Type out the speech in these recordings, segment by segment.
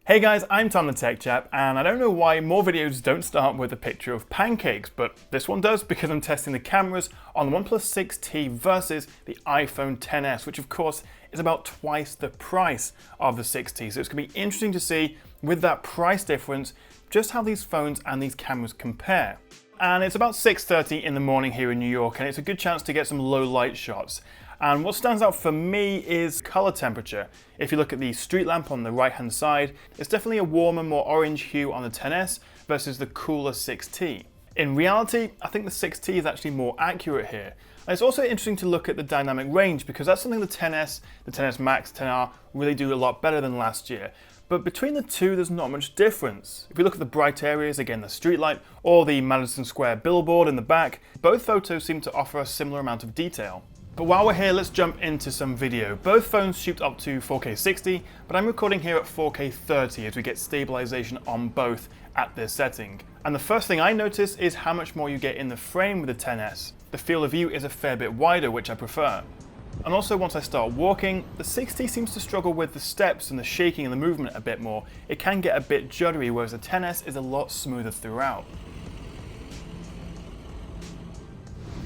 Hey guys, I'm Tom the Tech Chap, and I don't know why more videos don't start with a picture of pancakes, but this one does because I'm testing the cameras on the OnePlus 6T versus the iPhone XS, which of course is about twice the price of the 6T. So it's going to be interesting to see, with that price difference, just how these phones and these cameras compare. And it's about 6:30 in the morning here in New York, and it's a good chance to get some low light shots. And what stands out for me is color temperature. If you look at the street lamp on the right hand side, it's definitely a warmer, more orange hue on the XS versus the cooler 6T. In reality, I think the 6T is actually more accurate here. And it's also interesting to look at the dynamic range because that's something the XS, the XS Max, 10R really do a lot better than last year. But between the two, there's not much difference. If you look at the bright areas, again the streetlight or the Madison Square billboard in the back, both photos seem to offer a similar amount of detail. But while we're here, let's jump into some video. Both phones shoot up to 4K 60, but I'm recording here at 4K 30 as we get stabilization on both at this setting. And the first thing I notice is how much more you get in the frame with the XS. The field of view is a fair bit wider, which I prefer. And also once I start walking, the 6T seems to struggle with the steps and the shaking and the movement a bit more. It can get a bit juddery, whereas the XS is a lot smoother throughout.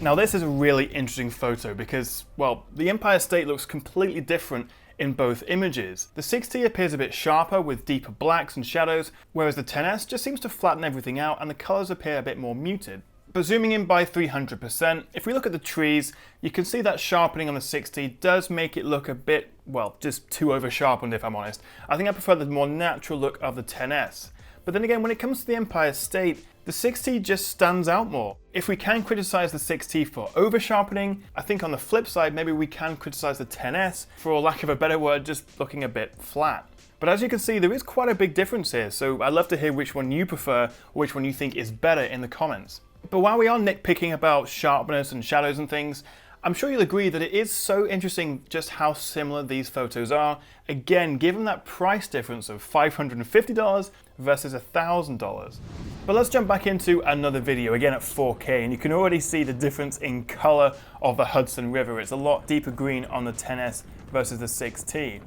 Now this is a really interesting photo because, well, the Empire State looks completely different in both images. The 6T appears a bit sharper with deeper blacks and shadows, whereas the XS just seems to flatten everything out and the colors appear a bit more muted. But zooming in by 300%, if we look at the trees, you can see that sharpening on the 6T does make it look a bit, well, just too over sharpened if I'm honest. I think I prefer the more natural look of the XS. But then again, when it comes to the Empire State, the 6T just stands out more. If we can criticize the 6T for over sharpening, I think on the flip side, maybe we can criticize the XS for lack of a better word, just looking a bit flat. But as you can see, there is quite a big difference here, so I'd love to hear which one you prefer, or which one you think is better in the comments. But while we are nitpicking about sharpness and shadows and things, I'm sure you'll agree that it is so interesting just how similar these photos are. Again, given that price difference of $550 versus $1,000. But let's jump back into another video, again at 4K, and you can already see the difference in color of the Hudson River. It's a lot deeper green on the XS versus the 6T.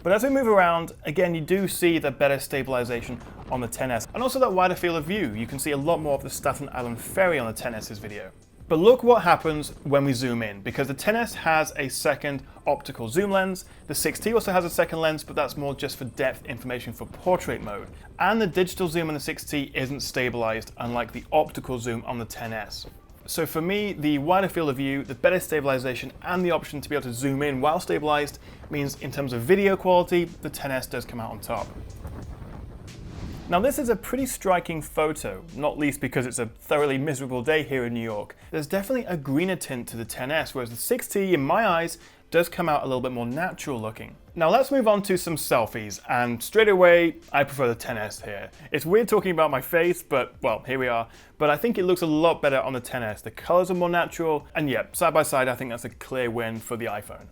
But as we move around, again, you do see the better stabilization on the XS, and also that wider field of view. You can see a lot more of the Staten Island Ferry on the XS's video. But look what happens when we zoom in, because the XS has a second optical zoom lens. The 6T also has a second lens, but that's more just for depth information for portrait mode. And the digital zoom on the 6T isn't stabilized, unlike the optical zoom on the XS. So for me, the wider field of view, the better stabilization, and the option to be able to zoom in while stabilized means in terms of video quality, the XS does come out on top. Now this is a pretty striking photo, not least because it's a thoroughly miserable day here in New York. There's definitely a greener tint to the XS, whereas the 6T, in my eyes, does come out a little bit more natural looking. Now let's move on to some selfies, and straight away, I prefer the XS here. It's weird talking about my face, but well, here we are. But I think it looks a lot better on the XS. The colors are more natural, and yeah, side by side, I think that's a clear win for the iPhone.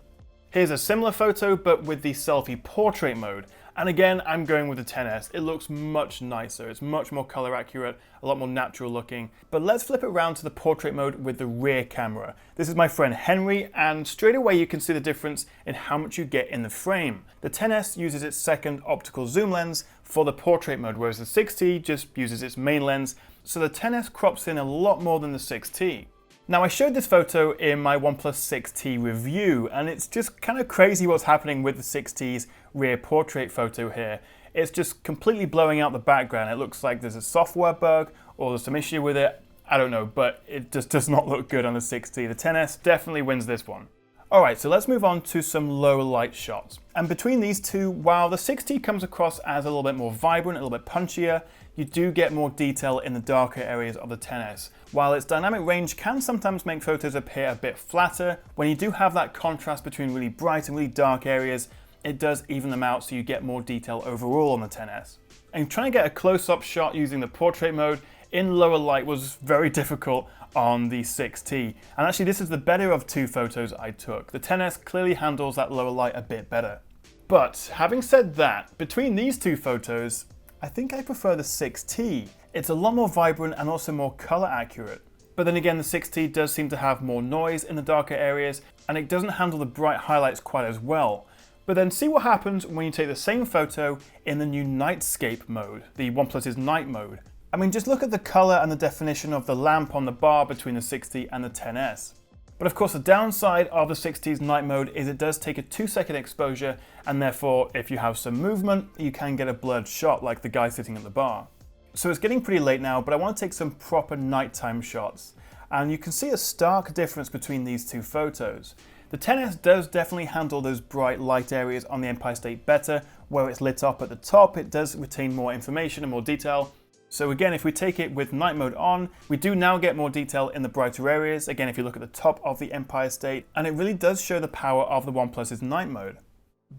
Here's a similar photo, but with the selfie portrait mode. And again, I'm going with the XS. It looks much nicer. It's much more color accurate, a lot more natural looking. But let's flip it around to the portrait mode with the rear camera. This is my friend Henry, and straight away you can see the difference in how much you get in the frame. The XS uses its second optical zoom lens for the portrait mode, whereas the 6T just uses its main lens. So the XS crops in a lot more than the 6T. Now I showed this photo in my OnePlus 6T review, and it's just kind of crazy what's happening with the 6T's rear portrait photo here. It's just completely blowing out the background. It looks like there's a software bug or there's some issue with it. I don't know, but it just does not look good on the 6T. The XS definitely wins this one. Alright, so let's move on to some lower light shots. And between these two, while the 6T comes across as a little bit more vibrant, a little bit punchier, you do get more detail in the darker areas of the XS. While its dynamic range can sometimes make photos appear a bit flatter, when you do have that contrast between really bright and really dark areas, it does even them out so you get more detail overall on the XS. And trying to get a close-up shot using the portrait mode in lower light was very difficult on the 6T. And actually this is the better of two photos I took. The XS clearly handles that lower light a bit better. But having said that, between these two photos, I think I prefer the 6T. It's a lot more vibrant and also more color accurate. But then again, the 6T does seem to have more noise in the darker areas, and it doesn't handle the bright highlights quite as well. But then see what happens when you take the same photo in the new Nightscape mode, the OnePlus's night mode. I mean, just look at the color and the definition of the lamp on the bar between the 60 and the XS. But of course, the downside of the 60's night mode is it does take a 2-second exposure, and therefore, if you have some movement, you can get a blurred shot like the guy sitting at the bar. So it's getting pretty late now, but I want to take some proper nighttime shots. And you can see a stark difference between these two photos. The XS does definitely handle those bright light areas on the Empire State better. Where it's lit up at the top, it does retain more information and more detail. So again, if we take it with night mode on, we do now get more detail in the brighter areas. Again, if you look at the top of the Empire State, and it really does show the power of the OnePlus's night mode.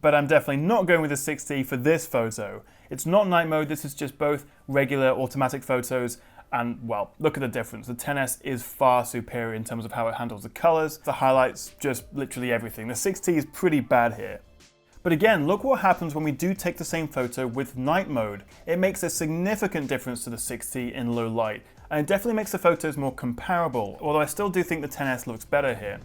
But I'm definitely not going with the 60 for this photo. It's not night mode, this is just both regular automatic photos. And well, look at the difference. The XS is far superior in terms of how it handles the colors, the highlights, just literally everything. The 60 is pretty bad here. But again, look what happens when we do take the same photo with night mode. It makes a significant difference to the 60 in low light, and it definitely makes the photos more comparable, although I still do think the XS looks better here.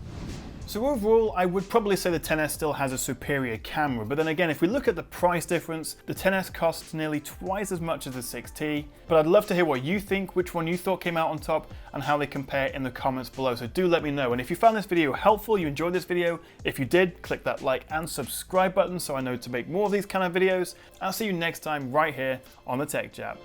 So overall, I would probably say the XS still has a superior camera, but then again, if we look at the price difference, the XS costs nearly twice as much as the 6T. But I'd love to hear what you think, which one you thought came out on top, and how they compare in the comments below, so do let me know. And if you found this video helpful, you enjoyed this video, if you did, click that like and subscribe button so I know to make more of these kind of videos. I'll see you next time right here on the Tech Chap.